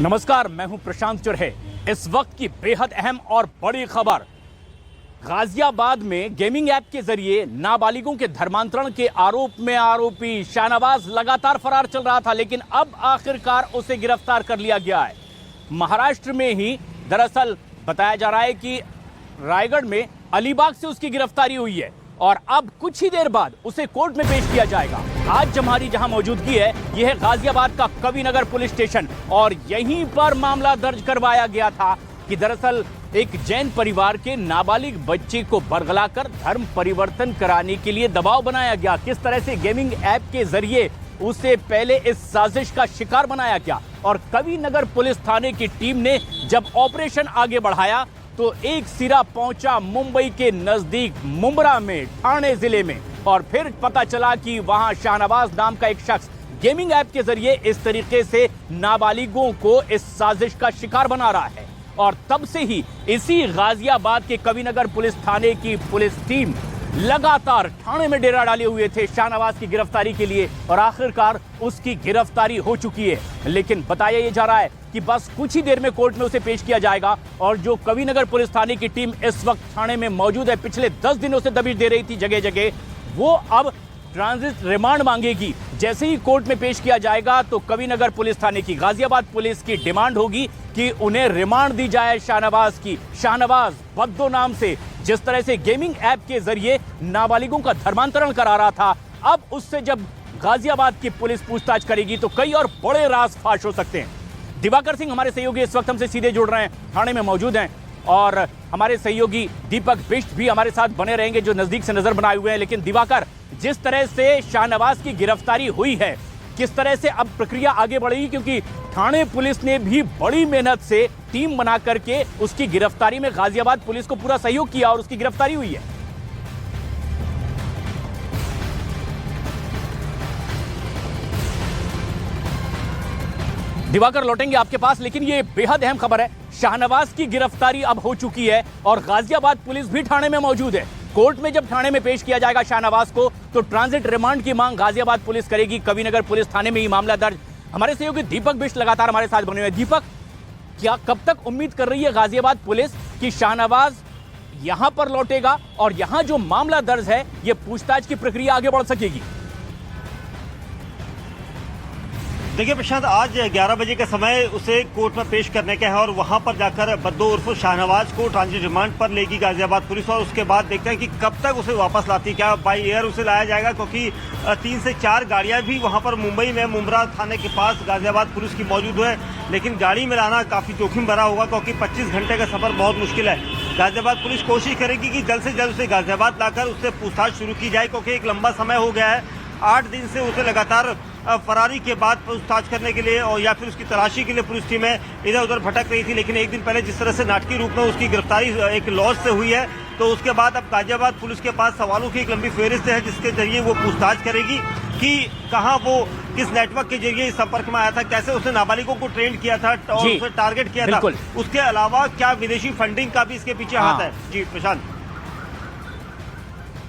नमस्कार, मैं हूं प्रशांत चुरहे। इस वक्त की बेहद अहम और बड़ी खबर। गाजियाबाद में गेमिंग ऐप के जरिए नाबालिगों के धर्मांतरण के आरोप में आरोपी शाहनवाज लगातार फरार चल रहा था, लेकिन अब आखिरकार उसे गिरफ्तार कर लिया गया है। महाराष्ट्र में ही दरअसल बताया जा रहा है कि रायगढ़ में अलीबाग से उसकी गिरफ्तारी हुई है और अब कुछ ही देर बाद उसे कोर्ट में पेश किया जाएगा। आज हमारी जहां मौजूदगी है, यह है गाजियाबाद का कविनगर पुलिस स्टेशन और यहीं पर मामला दर्ज करवाया गया था कि दरअसल एक जैन परिवार के नाबालिग बच्चे को बरगलाकर धर्म परिवर्तन कराने के लिए दबाव बनाया गया। किस तरह से गेमिंग ऐप के जरिए उसे पहले इस साजिश का शिकार बनाया गया और कविनगर पुलिस थाने की टीम ने जब ऑपरेशन आगे बढ़ाया तो एक सिरा पहुंचा मुंबई के नजदीक मुंब्रा में, ठाणे जिले में, और फिर पता चला कि वहां शाहनवाज नाम का एक शख्स गेमिंग ऐप के जरिए इस तरीके से नाबालिगों को इस साजिश का शिकार बना रहा है। और तब से ही इसी गाजियाबाद के कविनगर पुलिस थाने की पुलिस टीम लगातार ठाणे में डेरा डाले हुए थे शाहनवाज की गिरफ्तारी के लिए और आखिरकार उसकी गिरफ्तारी हो चुकी है। लेकिन बताया यह जा रहा है कि बस कुछ ही देर में कोर्ट में उसे पेश किया जाएगा और जो कविनगर पुलिस थाने की टीम इस वक्त थाने में मौजूद है, पिछले 10 दिनों से दबिश दे रही थी जगह जगह, वो अब ट्रांजिट रिमांड मांगेगी। जैसे ही कोर्ट में पेश किया जाएगा तो कविनगर पुलिस थाने की, गाजियाबाद पुलिस की डिमांड होगी कि उन्हें रिमांड दी जाए शाहनवाज की। शाहनवाज बद्दो नाम से जिस तरह से गेमिंग ऐप के जरिए नाबालिगों का धर्मांतरण करा रहा था, अब उससे जब गाजियाबाद की पुलिस पूछताछ करेगी तो कई और बड़े राज फाश हो सकते हैं। दिवाकर सिंह हमारे सहयोगी इस वक्त हमसे सीधे जुड़ रहे हैं, थाने में मौजूद हैं, और हमारे सहयोगी दीपक बिष्ट भी हमारे साथ बने रहेंगे जो नजदीक से नजर बनाए हुए हैं। लेकिन दिवाकर, जिस तरह से शाहनवाज की गिरफ्तारी हुई है, किस तरह से अब प्रक्रिया आगे बढ़ेगी, क्योंकि थाने पुलिस ने भी बड़ी मेहनत से टीम बना करके उसकी गिरफ्तारी में गाजियाबाद पुलिस को पूरा सहयोग किया और उसकी गिरफ्तारी हुई है। दिवाकर, लौटेंगे आपके पास, लेकिन ये बेहद अहम खबर है। शाहनवाज की गिरफ्तारी अब हो चुकी है और गाजियाबाद पुलिस भी थाने में मौजूद है। कोर्ट में जब थाने में पेश किया जाएगा शाहनवाज को तो ट्रांजिट रिमांड की मांग गाजियाबाद पुलिस करेगी। कविनगर पुलिस थाने में ही मामला दर्ज। हमारे सहयोगी दीपक बिष्ट लगातार हमारे साथ बने हुए हैं। दीपक, क्या कब तक उम्मीद कर रही है गाजियाबाद पुलिस कि शाहनवाज यहां पर लौटेगा और यहां जो मामला दर्ज है ये पूछताछ की प्रक्रिया आगे बढ़ सकेगी? देखिए प्रशांत, आज 11 बजे का समय उसे कोर्ट में पेश करने का है और वहां पर जाकर बद्दो उर्फ शाहनवाज को ट्रांजिट रिमांड पर लेगी गाजियाबाद पुलिस और उसके बाद देखते हैं कि कब तक उसे वापस लाती। क्या बाई एयर उसे लाया जाएगा, क्योंकि 3 से 4 गाड़ियां भी वहां पर मुंबई में मुंब्रा थाने के पास गाजियाबाद पुलिस की मौजूद है, लेकिन गाड़ी में लाना काफी जोखिम भरा होगा क्योंकि 25 घंटे का सफर बहुत मुश्किल है। गाजियाबाद पुलिस कोशिश करेगी कि जल्द से जल्द उसे गाजियाबाद लाकर उससे पूछताछ शुरू की जाए, क्योंकि एक लंबा समय हो गया है। 8 दिन से उसे लगातार फरारी के बाद पूछताछ करने के लिए और या फिर उसकी तलाशी के लिए पुलिस टीमें इधर उधर भटक रही थी, लेकिन एक दिन पहले जिस तरह से नाटकीय रूप में उसकी गिरफ्तारी एक लॉज से हुई है, तो उसके बाद अब गाजियाबाद पुलिस के पास सवालों की एक लंबी फेहरिस्त है जिसके जरिए वो पूछताछ करेगी कि कहां वो किस नेटवर्क के जरिए इस संपर्क में आया था, कैसे उसने नाबालिगों को ट्रेन किया था और उसे टारगेट किया था। उसके अलावा क्या विदेशी फंडिंग का भी इसके पीछे हाथ है। जी प्रशांत,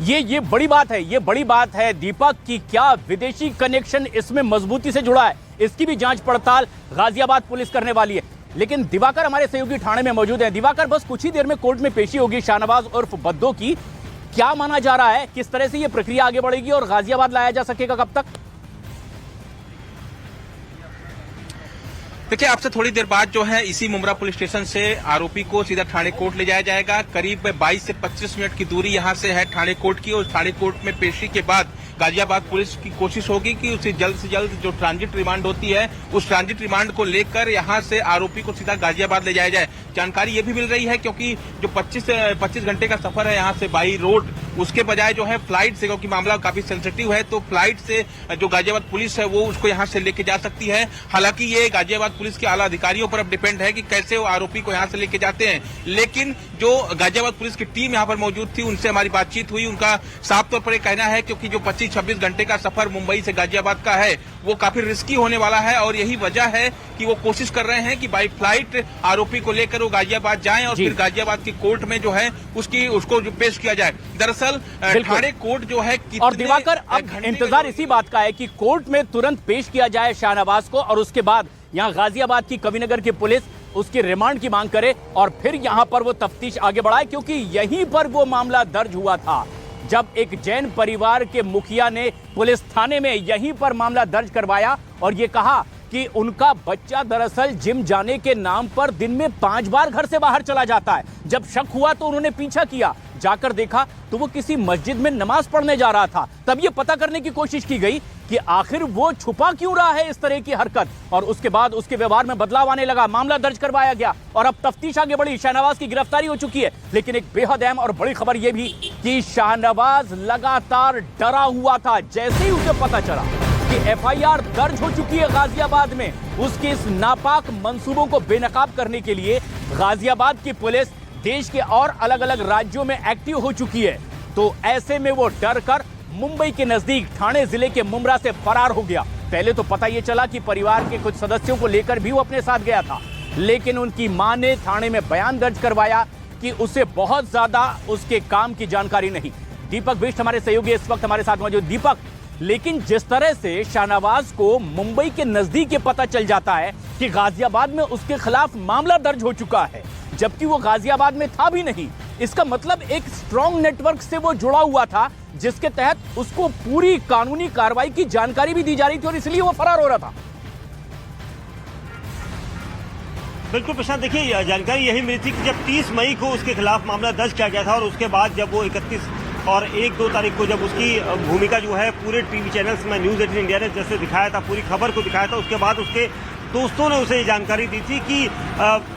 ये बड़ी बात है, ये बड़ी बात है दीपक की क्या विदेशी कनेक्शन इसमें मजबूती से जुड़ा है, इसकी भी जांच पड़ताल गाजियाबाद पुलिस करने वाली है। लेकिन दिवाकर हमारे सहयोगी ठाणे में मौजूद हैं। दिवाकर, बस कुछ ही देर में कोर्ट में पेशी होगी शाहनवाज उर्फ बद्दो की। क्या माना जा रहा है, किस तरह से ये प्रक्रिया आगे बढ़ेगी और गाजियाबाद लाया जा सकेगा कब तक? देखिए, आपसे थोड़ी देर बाद जो है इसी मुंब्रा पुलिस स्टेशन से आरोपी को सीधा थाने कोर्ट ले जाया जाएगा। करीब 22 से 25 मिनट की दूरी यहां से है थाने कोर्ट की और थाने कोर्ट में पेशी के बाद गाजियाबाद पुलिस की कोशिश होगी कि उसे जल्द से जल्द जो ट्रांजिट रिमांड होती है उस ट्रांजिट रिमांड को लेकर यहां से आरोपी को सीधा गाजियाबाद ले जाया जाए। जानकारी ये भी मिल रही है क्योंकि जो 25 घंटे का सफर है यहां से बाई रोड, उसके बजाय जो है फ्लाइट से, क्योंकि मामला काफी सेंसिटिव है, तो फ्लाइट से जो गाजियाबाद पुलिस है वो उसको यहां से लेके जा सकती है। हालांकि ये गाजियाबाद पुलिस के आला अधिकारियों पर अब डिपेंड है कि कैसे वो आरोपी को यहां से लेके जाते हैं। लेकिन जो गाजियाबाद पुलिस की टीम यहां पर मौजूद थी उनसे हमारी बातचीत हुई, उनका साफ तौर पर यह कहना है क्योंकि जो 25-26 घंटे का सफर मुंबई से गाजियाबाद का है वो काफी रिस्की होने वाला है और यही वजह है कि वो कोशिश कर रहे हैं कि बाई फ्लाइट आरोपी को लेकर वो गाजियाबाद जाएं और फिर गाजियाबाद की कोर्ट में जो है उसको जो पेश किया जाए। दरअसल दरअसल ठाणे कोर्ट जो है और दिवाकर अब इंतजार इसी बात का है कि कोर्ट में तुरंत पेश किया जाए शाहनवाज को और उसके बाद यहां गाजियाबाद की कविनगर की पुलिस उसकी रिमांड की मांग करे और फिर यहां पर वो तफ्तीश आगे बढ़ाए, क्योंकि यहीं पर वो मामला दर्ज हुआ था जब एक जैन परिवार के मुखिया ने पुलिस थाने में यहीं पर मामला दर्ज करवाया और ये कहा कि उनका बच्चा दरअसल जिम जाने के नाम पर दिन में 5 बार घर से बाहर चला जाता है। जब शक हुआ तो उन्होंने पीछा किया, जाकर देखा तो वो किसी मस्जिद में नमाज पढ़ने जा रहा था। तब ये पता करने की कोशिश की गई कि आखिर वो छुपा क्यों रहा है इस तरह की हरकत, और उसके बाद उसके व्यवहार में बदलाव आने लगा, मामला दर्ज करवाया गया और अब तफ्तीश आगे बढ़ी। शाहनवाज की गिरफ्तारी हो चुकी है, लेकिन एक बेहद अहम और बड़ी खबर यह भी कि शाहनवाज लगातार डरा हुआ था। जैसे ही उसे पता चला कि एफआईआर दर्ज हो चुकी है गाजियाबाद में, उसके इस नापाक मंसूबों को बेनकाब करने के लिए गाजियाबाद की पुलिस देश के और अलग अलग राज्यों में एक्टिव हो चुकी है, तो ऐसे में वो डर कर मुंबई के नजदीक ठाणे जिले के मुमरा से फरार हो गया। पहले तो पता ये चला कि परिवार के कुछ सदस्यों को लेकर भी वो अपने साथ गया था, लेकिन उनकी मां ने थाने में बयान दर्ज करवाया कि उसे बहुत ज्यादा उसके काम की जानकारी नहीं। दीपक बिष्ट हमारे सहयोगी इस वक्त हमारे साथ मौजूद। दीपक, लेकिन जिस तरह से शाहनवाज को मुंबई के नजदीक ये पता चल जाता है कि गाजियाबाद में उसके खिलाफ मामला दर्ज हो चुका है, जबकि वो गाजियाबाद में था भी नहीं, इसका मतलब एक स्ट्रॉन्ग नेटवर्क से वो जुड़ा हुआ था जिसके तहत उसको पूरी कानूनी कार्रवाई की जानकारी भी दी जा रही थी और इसलिए वो फरार हो रहा था। बिल्कुल प्रशांत, देखिए जानकारी यही मिली थी कि जब 30 मई को उसके खिलाफ मामला दर्ज किया गया था और उसके बाद जब वो 31 और 1-2 तारीख को जब उसकी भूमिका जो है पूरे टीवी चैनल्स में न्यूज़ 18 इंडिया ने जैसे दिखाया था, पूरी खबर को दिखाया था, उसके बाद उसके दोस्तों ने उसे ये जानकारी दी थी कि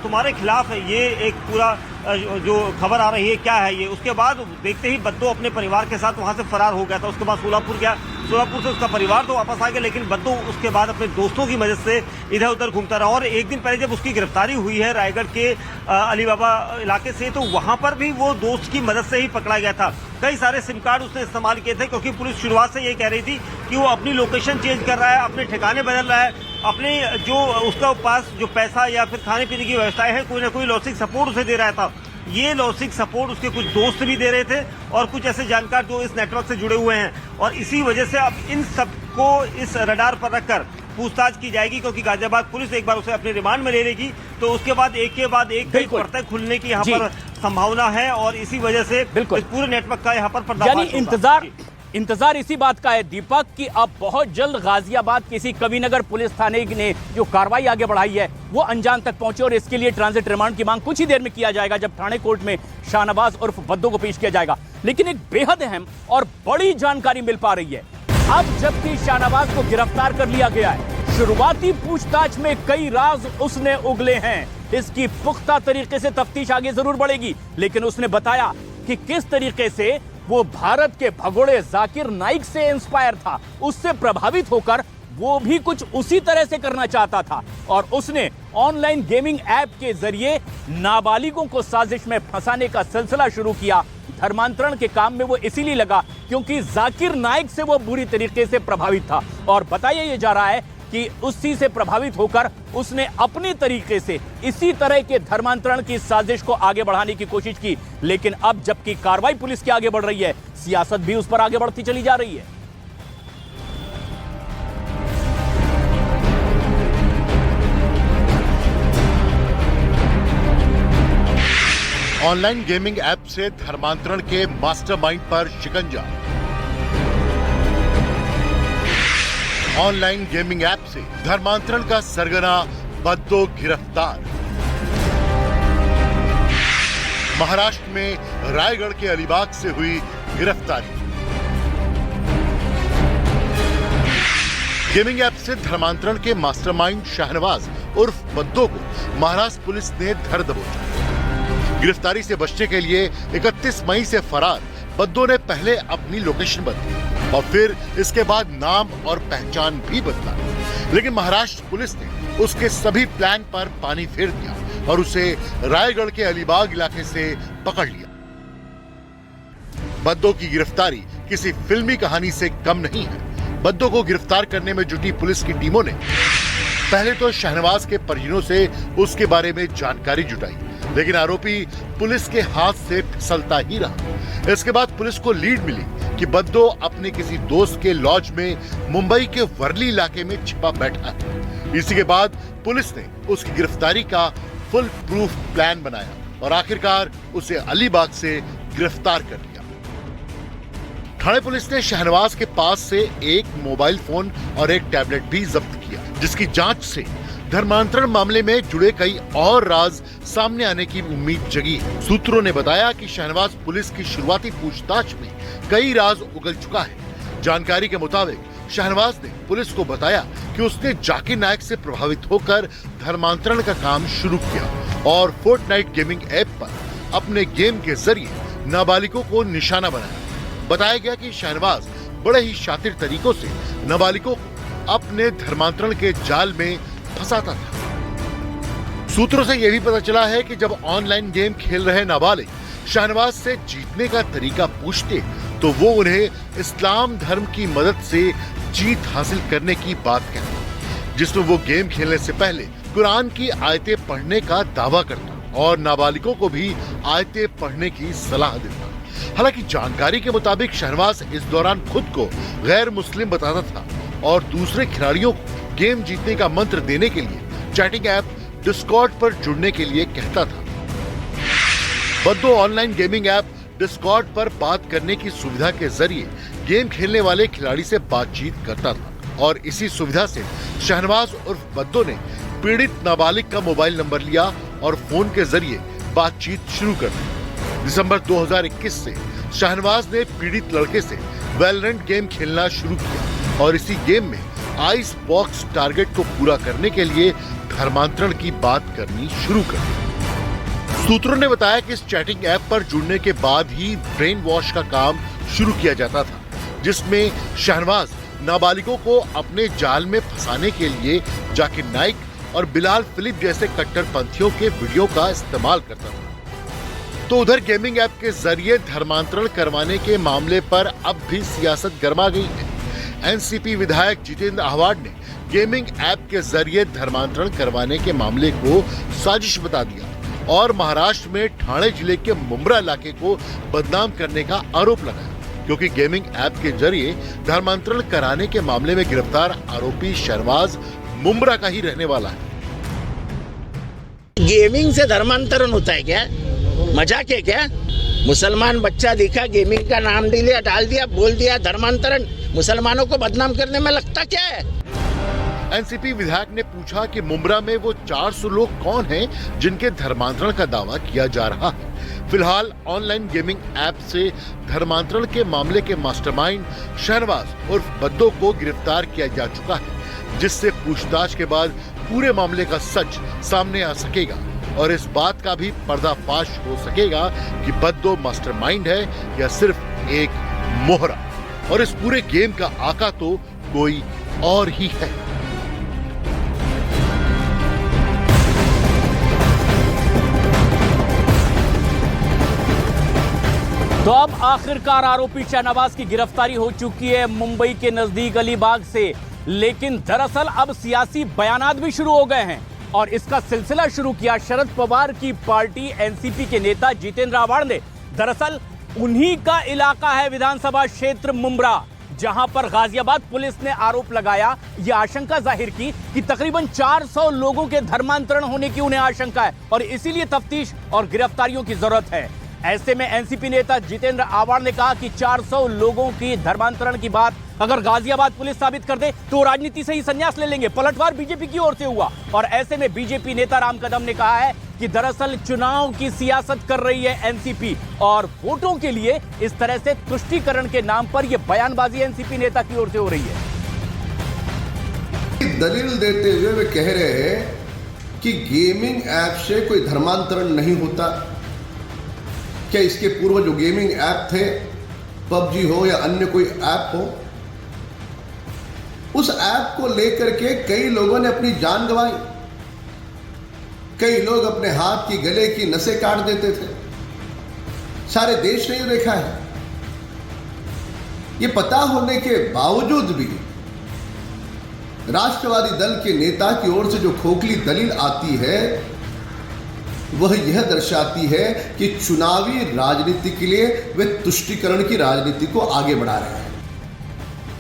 तुम्हारे खिलाफ ये एक पूरा जो खबर आ रही है क्या है ये। उसके बाद देखते ही बद्दो अपने परिवार के साथ वहां से फरार हो गया था। उसके बाद सोलापुर गया, सोलापुर से उसका परिवार तो वापस आ गया, लेकिन बद्दो उसके बाद अपने दोस्तों की मदद से इधर उधर घूमता रहा। और एक दिन पहले जब उसकी गिरफ्तारी हुई है रायगढ़ के अलीबाबा इलाके से, तो वहां पर भी वो दोस्त की मदद से ही पकड़ा गया था। कई सारे सिम कार्ड उसने इस्तेमाल किए थे, क्योंकि पुलिस शुरुआत से ये कह रही थी कि वो अपनी लोकेशन चेंज कर रहा है, अपने ठिकाने बदल रहा है, अपने जो उसका पास जो पैसा या फिर खाने पीने की व्यवस्थाएं है कोई ना कोई लॉजिस्टिक सपोर्ट उसे दे रहा था। ये लॉजिस्टिक सपोर्ट उसके कुछ दोस्त भी दे रहे थे और कुछ ऐसे जानकार जो इस नेटवर्क से जुड़े हुए हैं, और इसी वजह से अब इन सबको इस रडार पर रखकर पूछताछ की जाएगी, क्योंकि गाजियाबाद पुलिस एक बार उसे अपने रिमांड में ले लेगी तो उसके बाद एक के बाद एक कई परतें खुलने की यहाँ पर संभावना है और इसी वजह से इस पूरे नेटवर्क का यहाँ पर पर्दाफाश होगा। इंतजार इसी बात का है दीपक कि अब बहुत जल्द गाजियाबाद किसी कविनगर पुलिस थाने ने जो कार्रवाई आगे बढ़ाई है वो अंजाम तक पहुंचे और इसके लिए ट्रांजिट रिमांड की मांग कुछ ही देर में किया जाएगा जब ठाणे कोर्ट में शाहनवाज उर्फ बद्दो को पेश किया जाएगा। लेकिन एक बेहद अहम और बड़ी जानकारी मिल पा रही है अब जबकि शाहनवाज को गिरफ्तार कर लिया गया है। शुरुआती पूछताछ में कई राज उसने उगले हैं, इसकी पुख्ता तरीके से तफ्तीश आगे जरूर बढ़ेगी, लेकिन उसने बताया कि किस तरीके से वो भारत के भगोड़े जाकिर नाइक से इंस्पायर था, उससे प्रभावित होकर वो भी कुछ उसी तरह से करना चाहता था और उसने ऑनलाइन गेमिंग ऐप के जरिए नाबालिगों को साजिश में फंसाने का सिलसिला शुरू किया। धर्मांतरण के काम में वो इसीलिए लगा क्योंकि जाकिर नाइक से वो बुरी तरीके से प्रभावित था और बताया ये जा रहा है कि उसी से प्रभावित होकर उसने अपने तरीके से इसी तरह के धर्मांतरण की साजिश को आगे बढ़ाने की कोशिश की। लेकिन अब जबकि कार्रवाई पुलिस की आगे बढ़ रही है, सियासत भी उस पर आगे बढ़ती चली जा रही है। ऑनलाइन गेमिंग ऐप से धर्मांतरण के मास्टरमाइंड पर शिकंजा। ऑनलाइन गेमिंग ऐप से धर्मांतरण का सरगना बद्दो गिरफ्तार। महाराष्ट्र में रायगढ़ के अलीबाग से हुई गिरफ्तारी। गेमिंग ऐप से धर्मांतरण के मास्टरमाइंड शाहनवाज उर्फ बद्दो को महाराष्ट्र पुलिस ने धर दबोचा। गिरफ्तारी से बचने के लिए 31 मई से फरार बद्दो ने पहले अपनी लोकेशन बदली और फिर इसके बाद नाम और पहचान भी बदला, लेकिन महाराष्ट्र पुलिस ने उसके सभी प्लान पर पानी फेर दिया और उसे रायगढ़ के अलीबाग इलाके से पकड़ लिया। बद्दो की गिरफ्तारी किसी फिल्मी कहानी से कम नहीं है। बद्दो को गिरफ्तार करने में जुटी पुलिस की टीमों ने पहले तो शाहनवाज के परिजनों से उसके बारे में जानकारी जुटाई, लेकिन आरोपी पुलिस के हाथ से फिसलता ही रहा। इसके बाद पुलिस को लीड मिली कि बद्दो अपने किसी दोस्त के लॉज में मुंबई के वर्ली इलाके में छिपा बैठा है। इसी के बाद पुलिस ने उसकी गिरफ्तारी का फुल प्रूफ प्लान बनाया और आखिरकार उसे अलीबाग से गिरफ्तार कर लिया। थाने पुलिस ने शहनवाज के पास से एक मोबाइल फोन और एक टैबलेट भी जब्त किया, जिसकी जांच से धर्मांतरण मामले में जुड़े कई और राज सामने आने की उम्मीद जगी है। सूत्रों ने बताया कि शहनवाज पुलिस की शुरुआती पूछताछ में कई राज उगल चुका है। जानकारी के मुताबिक शहनवाज ने पुलिस को बताया कि उसने जाकिर नायक से प्रभावित होकर धर्मांतरण का काम शुरू किया और फोर्टनाइट गेमिंग ऐप पर अपने गेम के जरिए नाबालिगों को निशाना बनाया। बताया गया कि शहनवाज बड़े ही शातिर तरीकों से नाबालिगों को अपने धर्मांतरण के जाल में फंसाता था। सूत्रों से यह भी पता चला है कि जब ऑनलाइन गेम खेल रहे नाबालिग शहनवाज से जीतने का तरीका पूछते तो वो उन्हें इस्लाम धर्म की मदद से जीत हासिल करने की बात कहता, जिसमें वो गेम खेलने से पहले कुरान की आयतें पढ़ने का दावा करता और नाबालिगों को भी आयतें पढ़ने की सलाह देता। हालांकि जानकारी के मुताबिक शहनवाज इस दौरान खुद को गैर मुस्लिम बताता था और दूसरे खिलाड़ियों को गेम जीतने का मंत्र देने के लिए चैटिंग ऐप डिस्कॉर्ड पर जुड़ने के लिए कहता था। बद्दो ऑनलाइन गेमिंग ऐप डिस्कॉर्ड पर बात करने की सुविधा के जरिए गेम खेलने वाले खिलाड़ी से बातचीत करता था और इसी सुविधा से शहनवाज उर्फ बद्दो ने पीड़ित नाबालिग का मोबाइल नंबर लिया और फोन के जरिए बातचीत शुरू कर दी। दिसंबर 2021 से शहनवाज ने पीड़ित लड़के से वैलोरेंट गेम खेलना शुरू किया और इसी गेम में आइस बॉक्स टारगेट को पूरा करने के लिए धर्मांतरण की बात करनी शुरू कर दी। सूत्रों ने बताया कि इस चैटिंग ऐप पर जुड़ने के बाद ही ब्रेन वॉश का काम शुरू किया जाता था, जिसमें शहनवाज नाबालिगों को अपने जाल में फंसाने के लिए जाकिर नाइक और बिलाल फिलिप जैसे कट्टरपंथियों के वीडियो का इस्तेमाल करता था। तो उधर गेमिंग ऐप के जरिए धर्मांतरण करवाने के मामले पर अब भी सियासत गर्मा गई है। एनसीपी विधायक जितेंद्र आह्वान ने गेमिंग ऐप के जरिए धर्मांतरण करवाने के मामले को साजिश बता दिया और महाराष्ट्र में ठाणे जिले के मुंब्रा इलाके को बदनाम करने का आरोप लगाया, क्योंकि गेमिंग ऐप के जरिए धर्मांतरण कराने के मामले में गिरफ्तार आरोपी शहनवाज मुंब्रा का ही रहने वाला है। गेमिंग से धर्मांतरण होता है क्या? मजाक है क्या? मुसलमान बच्चा दिखा, गेमिंग का नाम लिया, डाल दिया, बोल दिया धर्मांतरण। मुसलमानों को बदनाम करने में लगता क्या है? एनसीपी विधायक ने पूछा कि मुंब्रा में वो 400 लोग कौन हैं जिनके धर्मांतरण का दावा किया जा रहा है। फिलहाल ऑनलाइन गेमिंग ऐप से धर्मांतरण के मामले के मास्टरमाइंड शहनवाज उर्फ बद्दो को गिरफ्तार किया जा चुका है, जिससे पूछताछ के बाद पूरे मामले का सच सामने आ सकेगा और इस बात का भी पर्दाफाश हो सकेगा कि बद्दो मास्टरमाइंड है या सिर्फ एक मोहरा, और इस पूरे गेम का आका तो कोई और ही है। तो अब आखिरकार आरोपी शहनवाज की गिरफ्तारी हो चुकी है मुंबई के नजदीक अलीबाग से, लेकिन दरअसल अब सियासी बयानात भी शुरू हो गए हैं और इसका सिलसिला शुरू किया शरद पवार की पार्टी एनसीपी के नेता जितेंद्र आह्वान ने। दरअसल उन्हीं का इलाका है विधानसभा क्षेत्र मुंब्रा, जहां पर गाजियाबाद पुलिस ने आरोप लगाया, यह आशंका जाहिर की कि तकरीबन 400 लोगों के धर्मांतरण होने की उन्हें आशंका है और इसीलिए तफ्तीश और गिरफ्तारियों की जरूरत है। ऐसे में एनसीपी नेता जितेंद्र आह्वान ने कहा कि 400 लोगों की धर्मांतरण की बात अगर गाजियाबाद पुलिस साबित कर दे तो राजनीति से ही संन्यास ले लेंगे। पलटवार बीजेपी की ओर से हुआ और ऐसे में बीजेपी नेता राम कदम ने कहा है कि दरअसल चुनाव की सियासत कर रही है एनसीपी और वोटों के लिए इस तरह से तुष्टीकरण के नाम पर यह बयानबाजी एनसीपी नेता की ओर से हो रही है। दलील देते हुए वे कह रहे हैं कि गेमिंग ऐप से कोई धर्मांतरण नहीं होता। क्या इसके पूर्व जो गेमिंग ऐप थे, पबजी हो या अन्य कोई ऐप हो, उस ऐप को लेकर के कई लोगों ने अपनी जान गंवाई। कई लोग अपने हाथ की गले की नसें काट देते थे। सारे देश ने देखा है। ये पता होने के बावजूद भी राष्ट्रवादी दल के नेता की ओर से जो खोखली दलील आती है वह यह दर्शाती है कि चुनावी राजनीति के लिए वे तुष्टीकरण की राजनीति को आगे बढ़ा रहे हैं।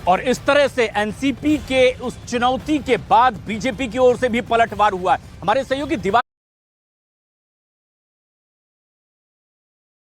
और इस तरह से एनसीपी के उस चुनौती के बाद बीजेपी की ओर से भी पलटवार हुआ है। हमारे सहयोगी दिवाकर